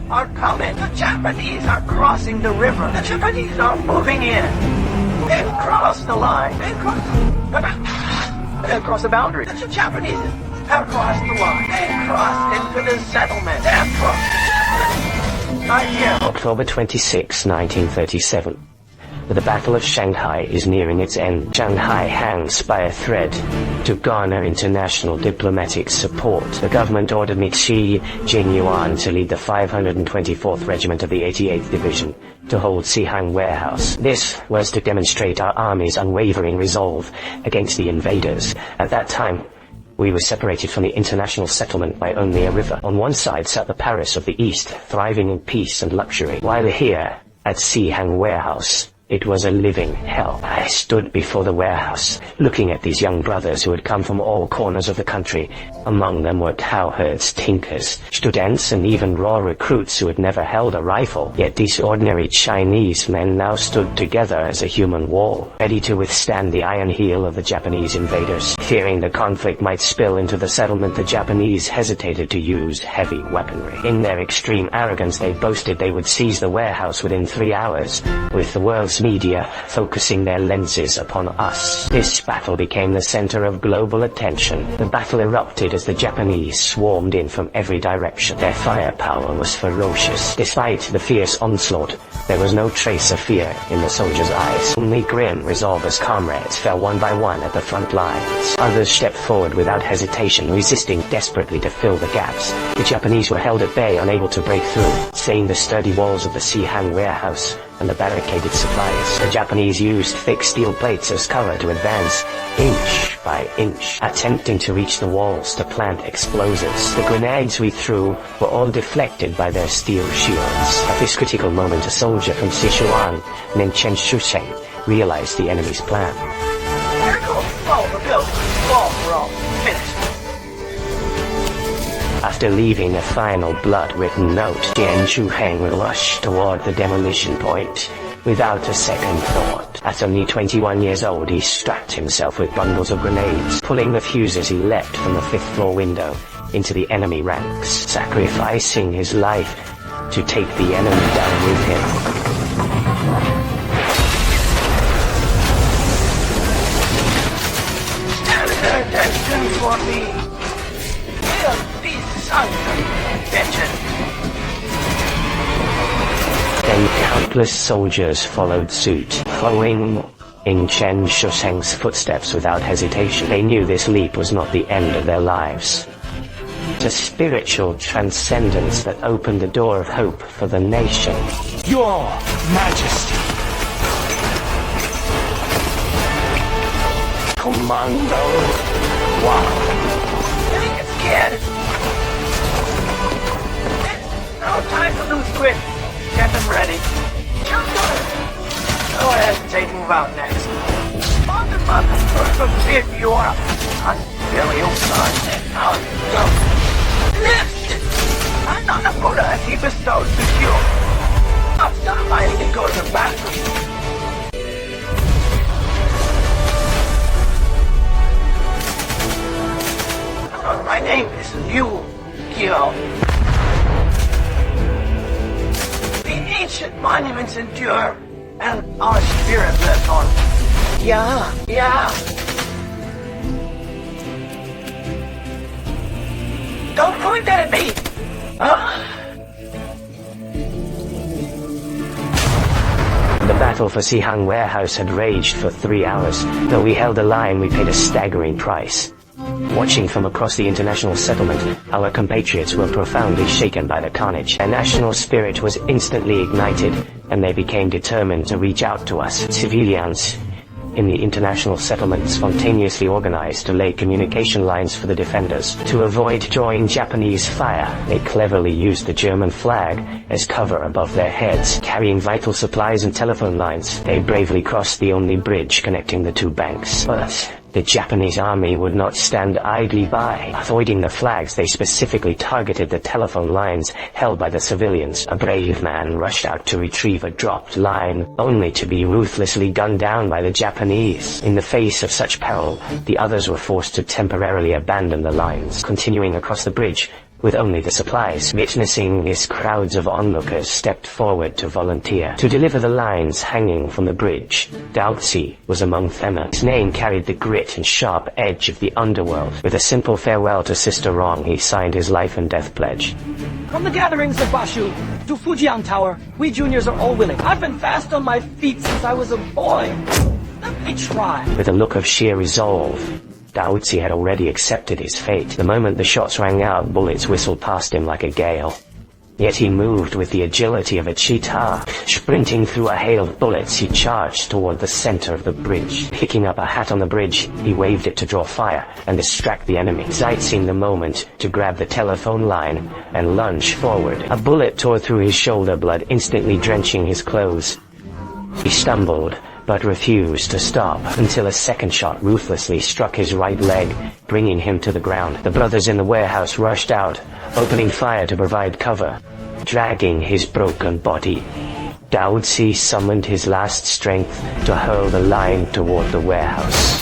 are coming. The Japanese are crossing the river. The Japanese are moving in. They've crossed the line. They've crossed the boundary. The Japanese have crossed the line. They've crossed into the settlement. They have crossed. Right here. October 26, 1937. The Battle of Shanghai is nearing its end. Shanghai hangs by a thread. To garner international diplomatic support, the government ordered me Zhiying to lead the 524th Regiment of the 88th Division to hold Zhiying warehouse. This was to demonstrate our army's unwavering resolve against the invaders. At that time, we were separated from the international settlement by only a river. On one side sat the Paris of the East, thriving in peace and luxury, while here, at Zhiying warehouse, it was a living hell. I stood before the warehouse, looking at these young brothers who had come from all corners of the country. Among them were cowherds, tinkers, students, and even raw recruits who had never held a rifle. Yet these ordinary Chinese men now stood together as a human wall, ready to withstand the iron heel of the Japanese invaders. Fearing the conflict might spill into the settlement, the Japanese hesitated to use heavy weaponry. In their extreme arrogance, they boasted they would seize the warehouse within 3 hours, with the world's media focusing their lenses upon us. This battle became the center of global attention. The battle erupted as the Japanese swarmed in from every direction. Their firepower was ferocious. Despite the fierce onslaught, there was no trace of fear in the soldiers' eyes. Only grim resolve as comrades fell one by one at the front lines. Others stepped forward without hesitation, resisting desperately to fill the gaps. The Japanese were held at bay, unable to break through, saying the sturdy walls of the Zhiying warehouse and the barricaded supplies. The Japanese used thick steel plates as cover to advance inch by inch, attempting to reach the walls to plant explosives. The grenades we threw were all deflected by their steel shields. At this critical moment, a soldier from Sichuan, named Chen Shusheng, realized the enemy's plan. There goes all the buildings. We're all finished. After leaving a final blood-written note, Chen Shusheng rushed toward the demolition point without a second thought. At only 21 years old, he strapped himself with bundles of grenades. Pulling the fuses, he leapt from the 5th floor window into the enemy ranks, sacrificing his life to take the enemy down with him. Stand their attention for me. Sons of bitches. Then countless soldiers followed suit, following in Chen Shusheng's footsteps without hesitation. They knew this leap was not the end of their lives. It's a spiritual transcendence that opened the door of hope for the nation. Your Majesty. Commando. Wow. I think it's scared. No time to lose grip. Get them ready. Jump on it. Go ahead and take move out next. Motherfucker, pick you up. Until you son. Now go. Lift. I'm not a Buddha as he bestowed to you. Stop hiding and go to the bathroom. My name is Liu Gyo. Ancient monuments endure, and our spirit lives on. Yeah. Don't point that at me! The battle for Zhiying warehouse had raged for 3 hours. Though we held the line, we paid a staggering price. Watching from across the international settlement, our compatriots were profoundly shaken by the carnage. Their national spirit was instantly ignited, and they became determined to reach out to us. Civilians in the international settlement spontaneously organized to lay communication lines for the defenders. To avoid drawing Japanese fire, they cleverly used the German flag as cover above their heads. Carrying vital supplies and telephone lines, they bravely crossed the only bridge connecting the two banks. But the Japanese army would not stand idly by. Avoiding the flags, they specifically targeted the telephone lines held by the civilians. A brave man rushed out to retrieve a dropped line, only to be ruthlessly gunned down by the Japanese. In the face of such peril, the others were forced to temporarily abandon the lines. Continuing across the bridge, with only the supplies. Witnessing this, crowds of onlookers stepped forward to volunteer to deliver the lines hanging from the bridge. Daozi was among them. His name carried the grit and sharp edge of the underworld. With a simple farewell to Sister Rong, he signed his life and death pledge. From the gatherings of Bashu to Fujian Tower, we juniors are all willing. I've been fast on my feet since I was a boy. Let me try. With a look of sheer resolve, Daozi had already accepted his fate. The moment the shots rang out, bullets whistled past him like a gale. Yet he moved with the agility of a cheetah. Sprinting through a hail of bullets, he charged toward the center of the bridge. Picking up a hat on the bridge, he waved it to draw fire and distract the enemy. Seizing the moment to grab the telephone line and lunge forward. A bullet tore through his shoulder, blood instantly drenching his clothes. He stumbled, but refused to stop until a second shot ruthlessly struck his right leg, bringing him to the ground. The brothers in the warehouse rushed out, opening fire to provide cover. Dragging his broken body, Daozi summoned his last strength to hurl the line toward the warehouse.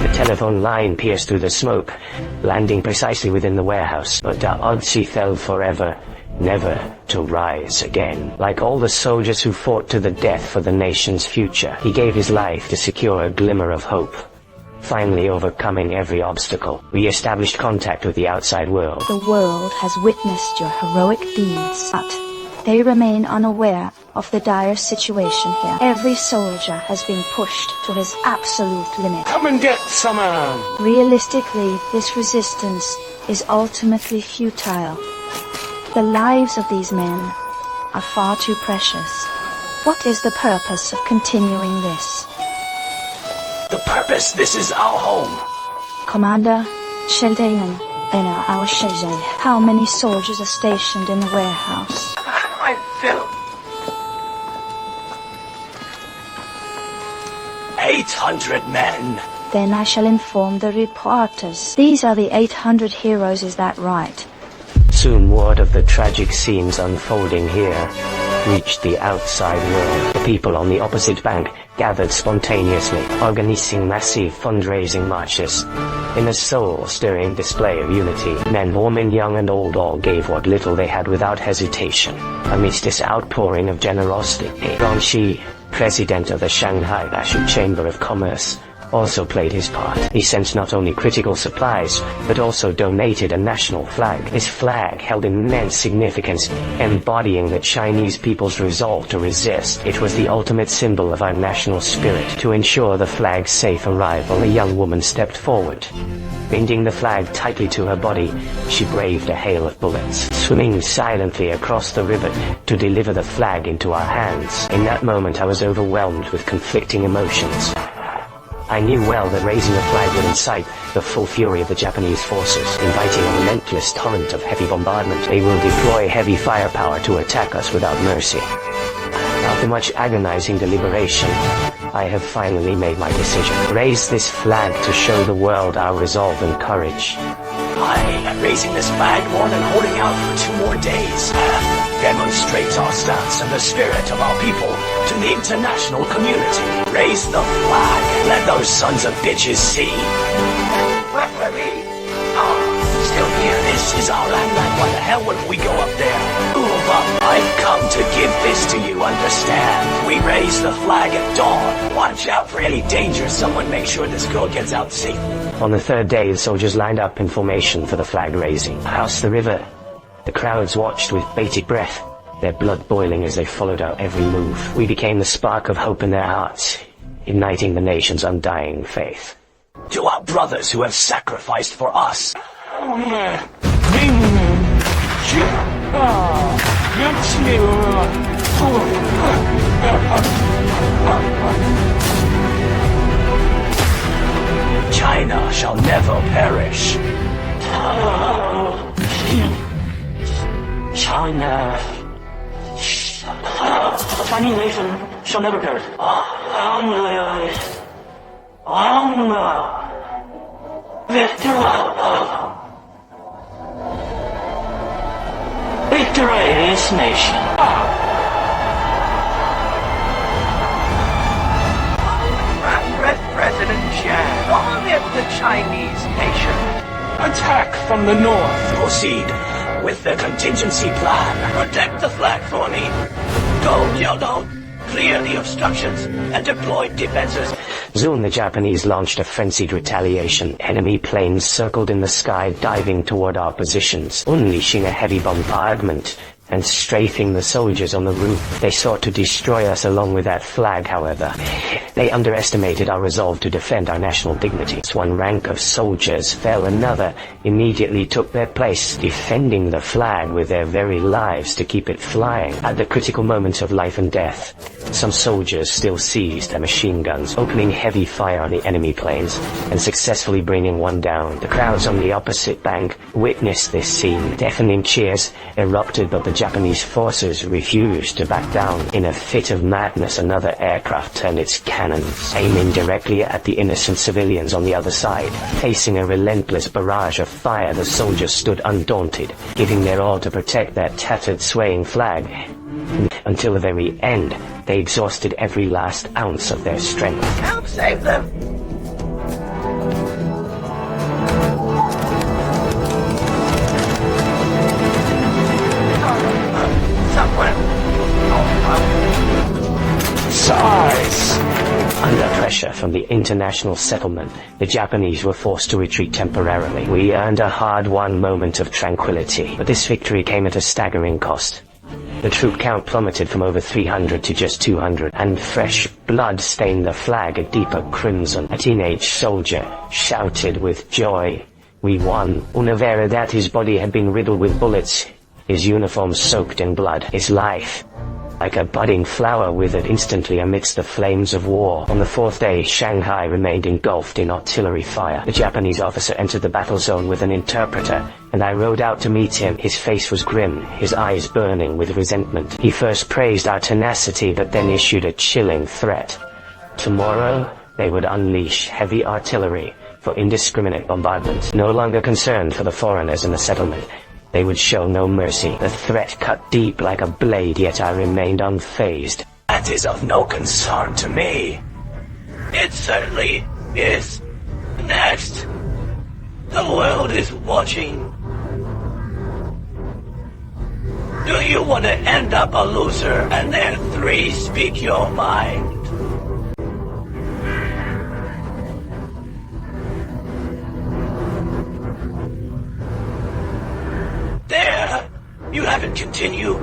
The telephone line pierced through the smoke, landing precisely within the warehouse, but Daozi fell forever, never to rise again. Like all the soldiers who fought to the death for the nation's future, he gave his life to secure a glimmer of hope. Finally overcoming every obstacle, we established contact with the outside world. The world has witnessed your heroic deeds, but they remain unaware of the dire situation here. Every soldier has been pushed to his absolute limit. Come and get some. Realistically, this resistance is ultimately futile. The lives of these men are far too precious. What is the purpose of continuing this? The purpose, this is our home. Commander, Zhiying, our Zhiying. How many soldiers are stationed in the warehouse? I feel 800 men. Then I shall inform the reporters. These are the 800 heroes, is that right? Soon word of the tragic scenes unfolding here reached the outside world. The people on the opposite bank gathered spontaneously, organizing massive fundraising marches. In a soul-stirring display of unity, men, women, young and old all gave what little they had without hesitation. Amidst this outpouring of generosity, Zhang Shi, president of the Shanghai Bashu Chamber of Commerce, also played his part. He sent not only critical supplies, but also donated a national flag. This flag held immense significance, embodying the Chinese people's resolve to resist. It was the ultimate symbol of our national spirit. To ensure the flag's safe arrival, a young woman stepped forward. Binding the flag tightly to her body, she braved a hail of bullets, swimming silently across the river to deliver the flag into our hands. In that moment, I was overwhelmed with conflicting emotions. I knew well that raising a flag would incite the full fury of the Japanese forces, inviting a relentless torrent of heavy bombardment. They will deploy heavy firepower to attack us without mercy. After much agonizing deliberation, I have finally made my decision. Raise this flag to show the world our resolve and courage. Aye, raising this flag more than holding out for 2 more days demonstrates our stance and the spirit of our people to the international community. Raise the flag. Let those sons of bitches see. referee. Still here, this is our land. Why the hell would we go up there? Move up. I've come to give this to you, understand? We raise the flag at dawn. Watch out for any danger. Someone make sure this girl gets out safely. On the third day, the soldiers lined up in formation for the flag raising. Across the river, the crowds watched with bated breath, their blood boiling as they followed our every move. We became the spark of hope in their hearts, igniting the nation's undying faith. To our brothers who have sacrificed for us. China shall never perish. Chinese nation shall never perish. Victory is nation. President Jiang, long live the Chinese nation. Attack from the north. Proceed. with the contingency plan. Protect the flag for me. Go, Guangdong. Clear the obstructions and deploy defenses. Soon the Japanese launched a frenzied retaliation. Enemy planes circled in the sky, diving toward our positions, unleashing a heavy bombardment and strafing the soldiers on the roof. They sought to destroy us along with that flag, however. They underestimated our resolve to defend our national dignity. One rank of soldiers fell, another immediately took their place, defending the flag with their very lives to keep it flying. At the critical moments of life and death, some soldiers still seized their machine guns, opening heavy fire on the enemy planes and successfully bringing one down. The crowds on the opposite bank witnessed this scene. Deafening cheers erupted, but the Japanese forces refused to back down. In a fit of madness, another aircraft turned its cannons, aiming directly at the innocent civilians on the other side. Facing a relentless barrage of fire, the soldiers stood undaunted, giving their all to protect their tattered, swaying flag. Until the very end, they exhausted every last ounce of their strength. Help save them! Size! Under pressure from the international settlement, the Japanese were forced to retreat temporarily. We earned a hard-won moment of tranquility, but this victory came at a staggering cost. The troop count plummeted from over 300 to just 200, and fresh blood stained the flag a deeper crimson. A teenage soldier shouted with joy, "We won!" Unaware that his body had been riddled with bullets, his uniform soaked in blood, his life, like a budding flower, withered instantly amidst the flames of war. On the fourth day, Shanghai remained engulfed in artillery fire. The Japanese officer entered the battle zone with an interpreter, and I rode out to meet him. His face was grim, his eyes burning with resentment. He first praised our tenacity, but then issued a chilling threat. Tomorrow, they would unleash heavy artillery for indiscriminate bombardment. No longer concerned for the foreigners in the settlement, they would show no mercy. The threat cut deep like a blade, yet I remained unfazed. That is of no concern to me. It certainly is. Next. The world is watching. Do you want to end up a loser and then 3 speak your mind? There! You haven't continued.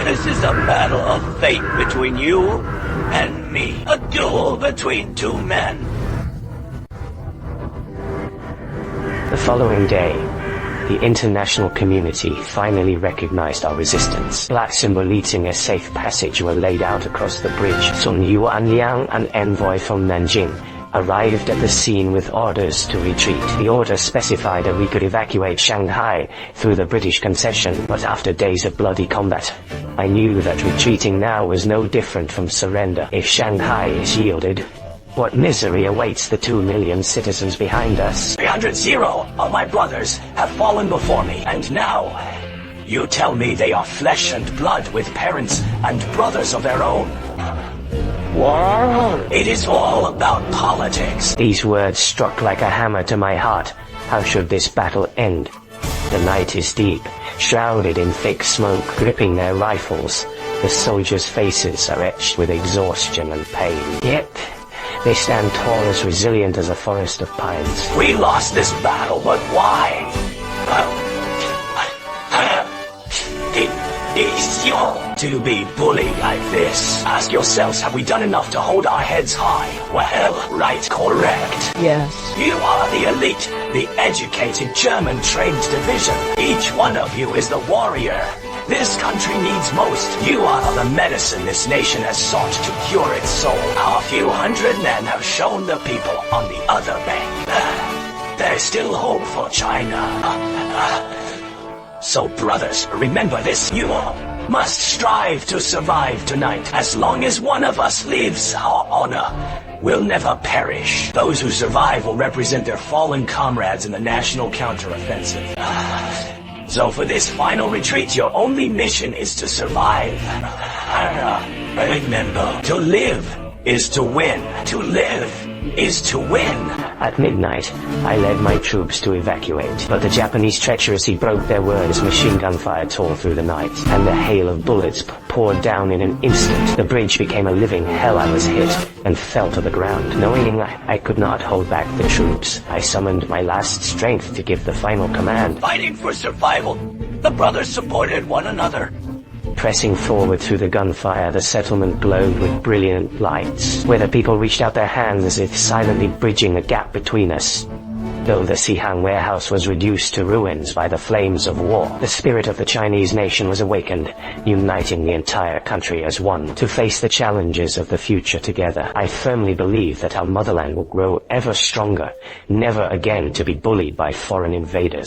This is a battle of fate between you and me. A duel between 2 men. The following day, the international community finally recognized our resistance. Black symboliting a safe passage were laid out across the bridge. Sun Yuanliang, an envoy from Nanjing, arrived at the scene with orders to retreat. The order specified that we could evacuate Shanghai through the British concession, but after days of bloody combat, I knew that retreating now was no different from surrender. If Shanghai is yielded, what misery awaits the 2 million citizens behind us? 300 of my brothers have fallen before me, and now you tell me they are flesh and blood with parents and brothers of their own. War? It is all about politics. These words struck like a hammer to my heart. How should this battle end? The night is deep, shrouded in thick smoke. Gripping their rifles, the soldiers' faces are etched with exhaustion and pain. Yet, they stand tall, as resilient as a forest of pines. We lost this battle, but why? To be bullied like this. Ask yourselves, have we done enough to hold our heads high? Well, right, correct. Yes. You are the elite, the educated German-trained division. Each one of you is the warrior this country needs most. You are the medicine this nation has sought to cure its soul. Our few hundred men have shown the people on the other bank. There's still hope for China. So brothers, remember this. You must strive to survive tonight. As long as one of us lives, our honor will never perish. Those who survive will represent their fallen comrades in the national counteroffensive. So for this final retreat, your only mission is to survive. Remember, to live is to win. To live is to win. At midnight, I led my troops to evacuate, but the Japanese treacherously broke their word as machine gun fire tore through the night, and the hail of bullets poured down in an instant. The bridge became a living hell. I was hit and fell to the ground. Knowing I could not hold back the troops, I summoned my last strength to give the final command. Fighting for survival, the brothers supported one another. Pressing forward through the gunfire, the settlement glowed with brilliant lights, where the people reached out their hands as if silently bridging a gap between us. Though the Zhiying warehouse was reduced to ruins by the flames of war, the spirit of the Chinese nation was awakened, uniting the entire country as one to face the challenges of the future together. I firmly believe that our motherland will grow ever stronger, never again to be bullied by foreign invaders.